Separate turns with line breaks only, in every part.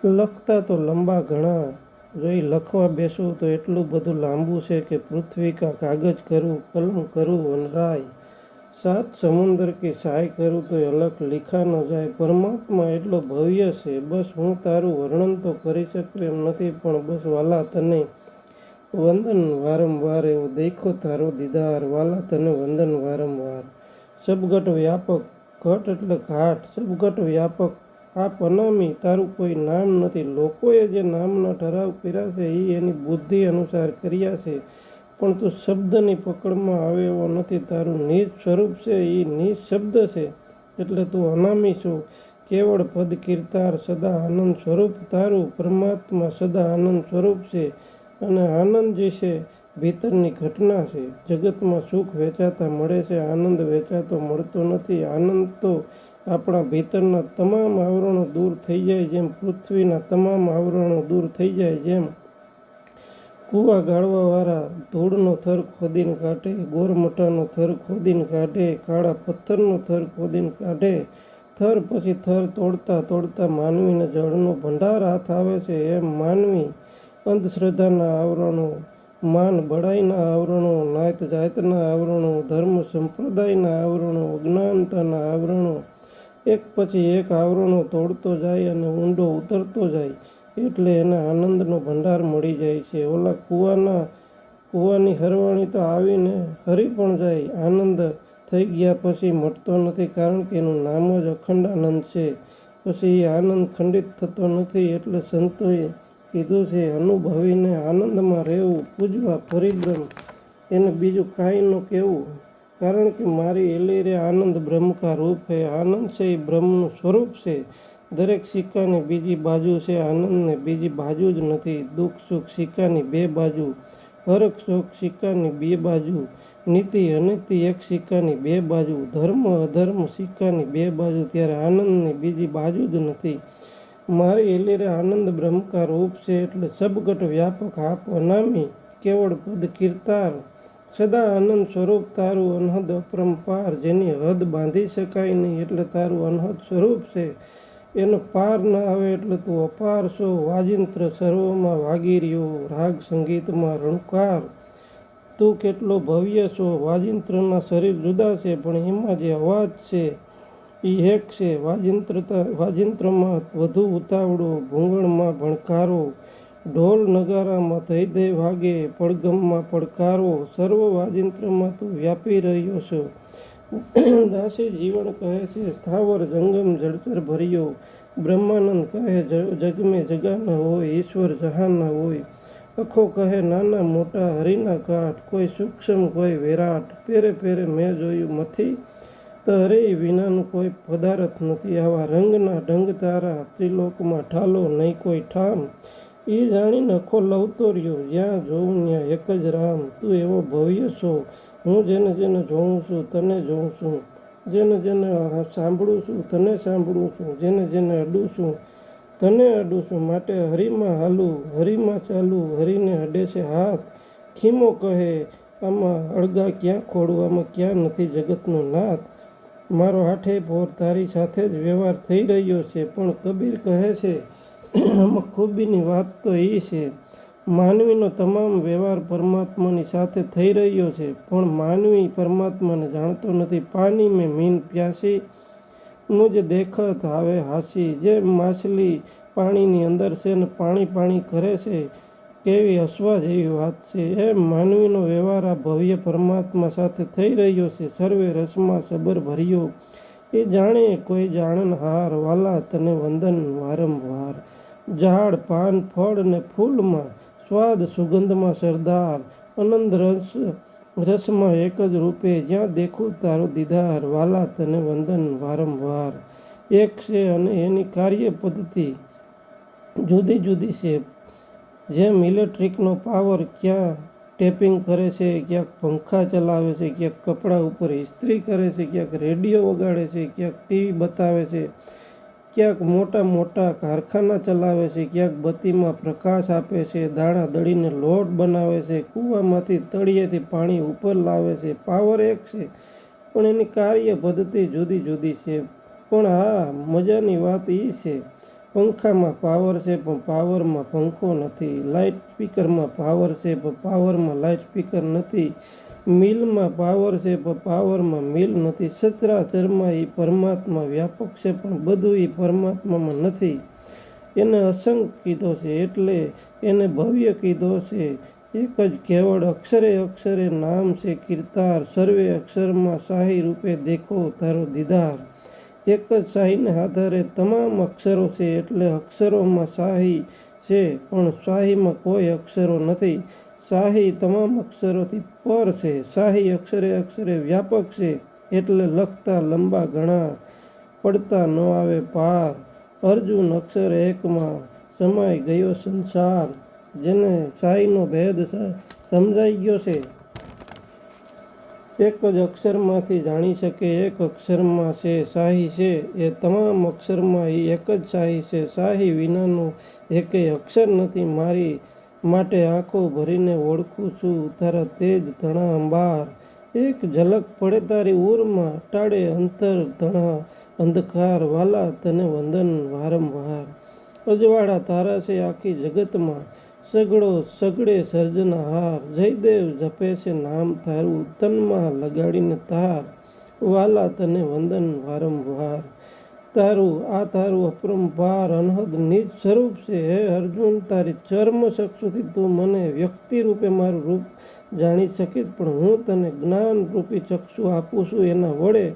લખતા તો લંબા ઘણા, જોઈ લખવા બેસું તો એટલું બધું લાંબુ છે કે પૃથ્વી કા કાગજ કરું, કલમ કરું વનરાય, સાત સમુંદર કી સહાય કરું તો અલગ લીખા ન જાય. પરમાત્મા એટલો ભવ્ય છે, બસ હું તારું વર્ણન તો કરી શકું એમ નથી, પણ બસ વાલા તને વંદન વારંવાર, એવો દેખો તારો દીદાર, વાલા તને વંદન વારંવાર. સબગટ વ્યાપક, ઘટ એટલે ઘાટ, સબગટ વ્યાપક આપ અનામી, તારું કોઈ નામ નથી. લોકોએ જે નામના ઠરાવ કર્યા છે એ એની બુદ્ધિ અનુસાર કર્યા છે, પણ તું શબ્દની પકડમાં આવે એવો નથી. તારું નિજ સ્વરૂપ છે એ નિઃશબ્દ છે, એટલે તું અનામી છો. કેવળ પદ કીર્તાર, સદા આનંદ સ્વરૂપ તારું. પરમાત્મા સદા આનંદ સ્વરૂપ છે, અને આનંદ જે છે ભીતરની ઘટના છે. જગતમાં સુખ વેચાતા મળે છે, આનંદ વેચાતો મળતો નથી. આનંદ તો આપણા ભીતરના તમામ આવરણો દૂર થઈ જાય, જેમ પૃથ્વીના તમામ આવરણો દૂર થઈ જાય, જેમ કૂવા ગાળવાવાળા ધૂળનો થર ખોદીને કાઢે, ગોરમટાનો થર ખોદીને કાઢે, કાળા પથ્થરનો થર ખોદીને કાઢે, થર પછી થર તોડતા તોડતા માનવીને જળનો ભંડાર હાથ આવે છે. એમ માનવી અંધશ્રદ્ધાના આવરણો, માન બડાઈના આવરણો, નાત જાતના આવરણો, ધર્મ સંપ્રદાયના આવરણો, અજ્ઞાનતાના આવરણો, એક પછી એક આવરણો તોડતો જાય અને ઊંડો ઉતરતો જાય, એટલે એને આનંદનો ભંડાર મળી જાય છે. ઓલા કૂવાની હરવાણી તો આવીને હરી પણ જાય, આનંદ થઈ ગયા પછી મટતો નથી, કારણ કે એનું નામ જ અખંડ આનંદ છે. પછી એ આનંદ ખંડિત થતો નથી, એટલે સંતોએ કીધું છે, અનુભવીને આનંદમાં રહેવું, પૂજવા પરિબ્રહ્મ, એને બીજું કાંઈ ન કહેવું, કારણ કે મારી એલી રે આનંદ બ્રહ્મ કા રૂપ હે. આનંદ છે એ બ્રહ્મનું સ્વરૂપ છે. દરેક સિક્કાની બીજી બાજુ છે, આનંદને બીજી બાજુ જ નથી. દુઃખ સુખ સિક્કાની બે બાજુ, હરખ શોક સિક્કાની બે બાજુ, નીતિ અનીતિ એક સિક્કાની બે બાજુ, ધર્મ અધર્મ સિક્કાની બે બાજુ, ત્યારે આનંદની બીજી બાજુ જ નથી. મારી એલીરે આનંદ બ્રહ્મ કા રૂપ છે, એટલે સબગટ વ્યાપક આપ અનામી, કેવળ પદ કીર્તાર, સદા આનંદ સ્વરૂપ તારું અનહદ અપરંપાર, જેની હદ બાંધી શકાય નહીં, એટલે તારું અનહદ સ્વરૂપ છે. એનો પાર ન આવે એટલે તું અપાર છો. વાજિંત્ર સર્વમાં વાગી રહ્યો, રાગ સંગીતમાં રણકાર, તું કેટલો ભવ્ય છો. વાજિંત્રના શરીર જુદા છે, પણ એમાં જે અવાજ છે એ એક છે. વાજિંત્રમાં વધુ ઉતાવળો, ભૂંગળમાં ભણકારો, ઢોલ નગારામાં ધઈ ધઈ વાગે, પડગમમાં પડકારો, સર્વ વાજિંત્રમાં તું વ્યાપી રહ્યો છો. દાસી જીવન કહે છે સ્થાવર જંગમ જળચર ભર્યો, બ્રહ્માનંદ કહે જગમે જગાના હોય, ઈશ્વર જહાના હોય. અખો કહે નાના મોટા હરિના કાઠ, કોઈ સૂક્ષ્મ કોઈ વિરાટ, પેરે પેરે મેં જોયું મથી, તો હરે વિનાનું કોઈ પદાર્થ નથી. આવા રંગના ઢંગ તારા, ત્રિલોકમાં ઠાલો નહીં કોઈ ઠામ, એ જાણીને અખો લવતો રહ્યો, જ્યાં જોઉં ત્યાં એક જ રામ. તું એવો ભવ્ય છો, હું જેને જેને જોઉં છું તને જોઉં છું, જેને જેને સાંભળું છું તને સાંભળું છું, જેને જેને અડું છું તને અડું છું. માટે હરિમાં હાલું, હરિમાં ચાલું, હરિને અડે છે હાથ. ખીમો કહે આમાં અળગા ક્યાં ખોડું, આમાં ક્યાં નથી જગતનો નાથ. મારો આઠે પોર તારી સાથે જ વ્યવહાર થઈ રહ્યો છે, પણ કબીર કહે છે આમાં ખૂબીની વાત તો એ છે, માનવીનો તમામ વ્યવહાર પરમાત્માની સાથે થઈ રહ્યો છે, પણ માનવી પરમાત્માને જાણતો નથી. પાણી મેં મીન પ્યાસી, મુજ દેખત આવે હાસી. જે માછલી પાણીની અંદર છે ને પાણી પાણી કરે છે, કેવી હસવા જેવી વાત છે. એમ માનવીનો વ્યવહાર આ ભવ્ય પરમાત્મા સાથે થઈ રહ્યો છે. સર્વે રસમાં સબર ભર્યો, એ જાણે કોઈ જાણનહાર, વાલા તને વંદન વારંવાર. ઝાડ પાન ફળ ને ફૂલમાં સ્વાદ, સુગંધમાં સરદાર, આનંદ રસમાં એક જ રૂપે, જ્યાં દેખું તારો દીદાર, વાલા તને વંદન વારંવાર. એક છે અને એની કાર્ય પદ્ધતિ જુદી જુદી છે. જેમ ઇલેક્ટ્રિકનો પાવર ક્યાં ટેપિંગ કરે છે, ક્યાંક પંખા ચલાવે છે, ક્યાંક કપડા ઉપર ઇસ્ત્રી કરે છે, ક્યાંક રેડિયો વગાડે છે, ક્યાંક ટીવી બતાવે છે, ક્યાંક મોટા મોટા કારખાના ચલાવે છે, ક્યાંક બત્તીમાં પ્રકાશ આપે છે, દાણા દળીને લોટ બનાવે છે, કૂવામાંથી તળિયેથી પાણી ઉપર લાવે છે. પાવર એક છે, પણ એની કાર્ય પદ્ધતિ જુદી જુદી છે. પણ હા, મજાની વાત એ છે પંખામાં પાવર છે પણ પાવરમાં પંખો નથી. લાઇટ સ્પીકરમાં પાવર છે પણ પાવરમાં લાઇટ સ્પીકર નથી. મિલમાં પાવર છે પણ પાવરમાં મિલ નથી. સચરાચરમાં એ પરમાત્મા વ્યાપક છે પણ બધું એ પરમાત્મામાં નથી. એને અસંગ કીધો છે એટલે એને ભવ્ય કીધો છે. એક જ કેવળ અક્ષરે અક્ષરે નામ છે કીર્તાર. સર્વે અક્ષરમાં શાહી રૂપે દેખો તારો દીદાર. એક જ શાહીને આધારે તમામ અક્ષરો છે એટલે અક્ષરોમાં શાહી છે પણ શાહીમાં કોઈ અક્ષરો નથી. શાહી તમામ અક્ષરોથી પર છે. શાહી અક્ષરે અક્ષરે વ્યાપક છે એટલે લખતા લંબા ઘણા પડતા ન આવે પાર. અર્જુન અક્ષર એકમાં સમાઈ ગયો સંસાર. જેને શાહીનો ભેદ સમજાઈ ગયો છે એક જ અક્ષરમાંથી જાણી શકે. એક અક્ષરમાં છે શાહી છે એ તમામ અક્ષરમાં એ એક જ શાહી છે. શાહી વિનાનો એકેય અક્ષર નથી. મારી માટે આંખો ભરીને ઓળખું છું તારા તેજ ધણા અંબાર. એક ઝલક પડે તારી ઉરમાં ટાળે અંતર ધણા અંધકાર. વાલા તને વંદન વારંવાર. અજવાળા તારા છે આખી જગતમાં સગડે સર્જનહાર. જયદેવ જપે છે નામ તારું તનમાં લગાડીને તાર. વાલા તને વંદન વારંવાર. તારું અપરંપાર અનહદ નિજ સ્વરૂપ છે. હે અર્જુન તારી ચર્મ ચક્ષુથી તું મને વ્યક્તિ રૂપે મારું રૂપ જાણી શકે પણ હું તને જ્ઞાન રૂપી ચક્ષુ આપું છું. એના વડે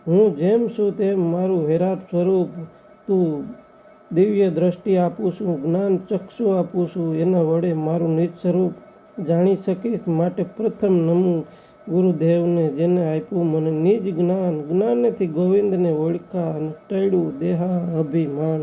હું જેમ છું તેમ મારું વિરાટ સ્વરૂપ તું દિવ્ય દ્રષ્ટિ આપું છું. જ્ઞાન ચક્ષુ આપું છું એના વડે મારું નિજ સ્વરૂપ જાણી શકીશ. માટે પ્રથમ નમું ગુરુદેવને જેને આપ્યું મને નિજ જ્ઞાન. જ્ઞાનેથી ગોવિંદને ઓળખા અને ટળ્યું દેહાભિમાન.